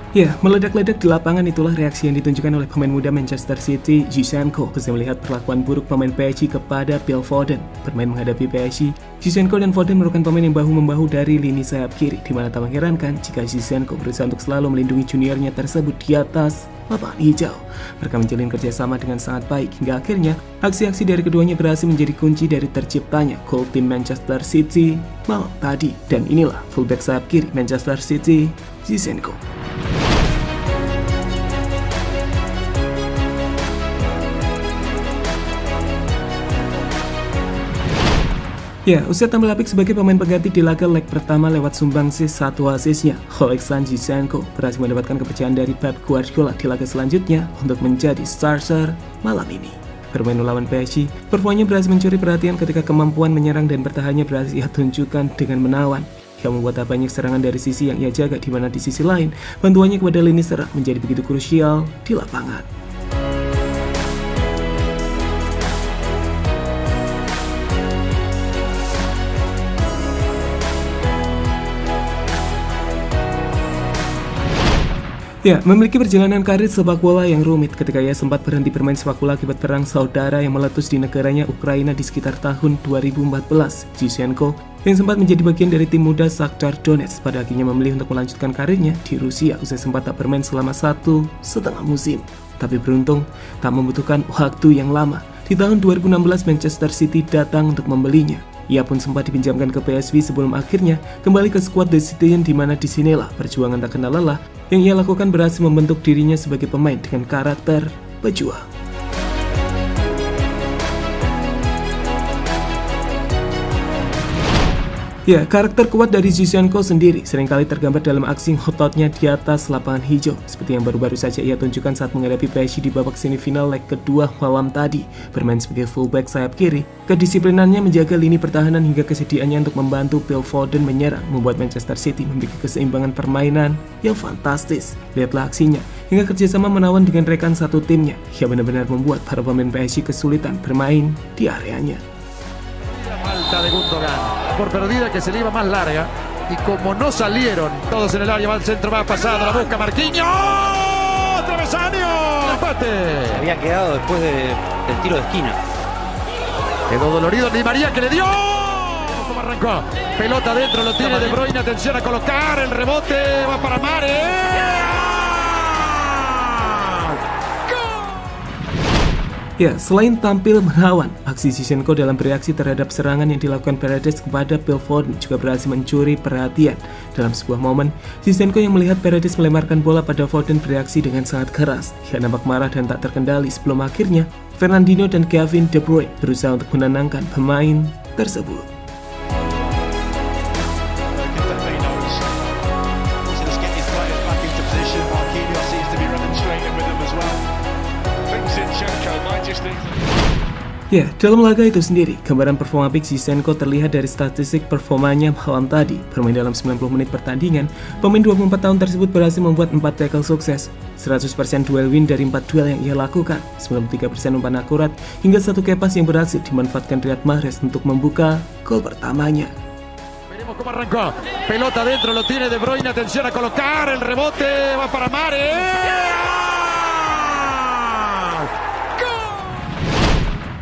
Ya, meledak-ledak di lapangan itulah reaksi yang ditunjukkan oleh pemain muda Manchester City, Zinchenko, usai melihat perlakuan buruk pemain PSG kepada Phil Foden. Bermain menghadapi PSG, Zinchenko dan Foden merupakan pemain yang bahu-membahu dari lini sayap kiri, di mana tak mengherankan jika Zinchenko berusaha untuk selalu melindungi juniornya tersebut di atas lapangan hijau. Mereka menjalin kerjasama dengan sangat baik, hingga akhirnya aksi-aksi dari keduanya berhasil menjadi kunci dari terciptanya gol tim Manchester City malam tadi. Dan inilah fullback sayap kiri Manchester City, Zinchenko. Ya, usai tampil apik sebagai pemain pengganti di laga leg pertama lewat sumbangsi satu asisnya, Alexander Zinchenko berhasil mendapatkan kepercayaan dari Pep Guardiola di laga selanjutnya untuk menjadi starter malam ini. Bermain melawan PSG, performanya berhasil mencuri perhatian ketika kemampuan menyerang dan bertahannya berhasil ia tunjukkan dengan menawan. Ia membuat banyak serangan dari sisi yang ia jaga, di mana di sisi lain, bantuannya kepada lini serang menjadi begitu krusial di lapangan. Ya, memiliki perjalanan karir sepak bola yang rumit ketika ia sempat berhenti bermain sepak bola akibat perang saudara yang meletus di negaranya Ukraina di sekitar tahun 2014. Zinchenko yang sempat menjadi bagian dari tim muda Shakhtar Donetsk pada akhirnya memilih untuk melanjutkan karirnya di Rusia usai sempat tak bermain selama 1,5 musim. Tapi beruntung, tak membutuhkan waktu yang lama. Di tahun 2016 Manchester City datang untuk membelinya. Ia pun sempat dipinjamkan ke PSV sebelum akhirnya kembali ke skuad The Citizen, di mana disinilah perjuangan tak kenal lelah yang ia lakukan berhasil membentuk dirinya sebagai pemain dengan karakter pejuang. Ya, karakter kuat dari Zinchenko sendiri seringkali tergambar dalam aksi ngototnya di atas lapangan hijau, seperti yang baru-baru saja ia tunjukkan saat menghadapi PSG di babak semifinal leg kedua malam tadi. Bermain sebagai fullback sayap kiri, kedisiplinannya menjaga lini pertahanan hingga kesediaannya untuk membantu Phil Foden menyerang membuat Manchester City memiliki keseimbangan permainan yang fantastis. Lihatlah aksinya, hingga kerjasama menawan dengan rekan satu timnya. Ia benar-benar membuat para pemain PSG kesulitan bermain di areanya. Falta de Gundogan, por perdida que se le iba más larga, y como no salieron todos en el área, va al centro, va pasado, la busca Marquinhos, travesaño, empate. Se había quedado después del tiro de esquina. Quedó dolorido Di María, que le dio. ¿Cómo arrancó? Pelota adentro, lo tiene De Bruyne, atención a colocar, el rebote va para Mahrez. Ya, selain tampil menawan, aksi Zinchenko dalam bereaksi terhadap serangan yang dilakukan Paredes kepada Phil Foden juga berhasil mencuri perhatian. Dalam sebuah momen, Zinchenko yang melihat Paredes melemparkan bola pada Foden bereaksi dengan sangat keras. Ia nampak marah dan tak terkendali sebelum akhirnya Fernandinho dan Kevin De Bruyne berusaha untuk menenangkan pemain tersebut. Ya, dalam laga itu sendiri, gambaran performa apik Zinchenko terlihat dari statistik performanya malam tadi. Bermain dalam 90 menit pertandingan, pemain 24 tahun tersebut berhasil membuat 4 tackle sukses, 100% duel win dari 4 duel yang ia lakukan, 93% umpan akurat, hingga 1 kepas yang berhasil dimanfaatkan Riyad Mahrez untuk membuka gol pertamanya. Veremos cómo arrancó. Pelota adentro, lo tiene De Bruyne, atención a colocar, el rebote va para Mahrez.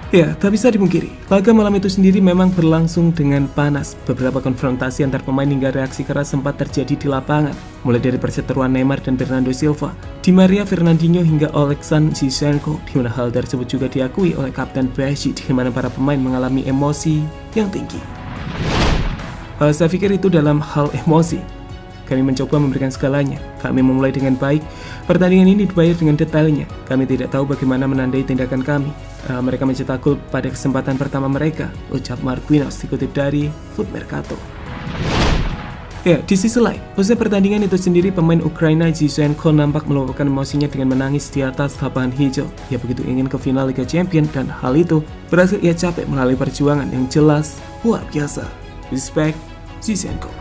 Ya, tak bisa dipungkiri, laga malam itu sendiri memang berlangsung dengan panas. Beberapa konfrontasi antar pemain hingga reaksi keras sempat terjadi di lapangan. Mulai dari perseteruan Neymar dan Bernardo Silva, Di Maria, Fernandinho hingga Alexander Zinchenko, di mana hal tersebut juga diakui oleh kapten PSG, di mana para pemain mengalami emosi yang tinggi. Saya pikir itu dalam hal emosi. Kami mencoba memberikan segalanya. Kami memulai dengan baik. Pertandingan ini dibayar dengan detailnya. Kami tidak tahu bagaimana menandai tindakan kami. Mereka mencetak gol pada kesempatan pertama mereka, ucap Marquinhos dikutip dari Foot Mercato. Ya, di sisi lain, usai pertandingan itu sendiri, pemain Ukraina Zinchenko nampak meluapkan emosinya dengan menangis di atas lapangan hijau. Ia begitu ingin ke final Liga Champions, dan hal itu berhasil ia capai melalui perjuangan yang jelas luar biasa. Respect, Zinchenko.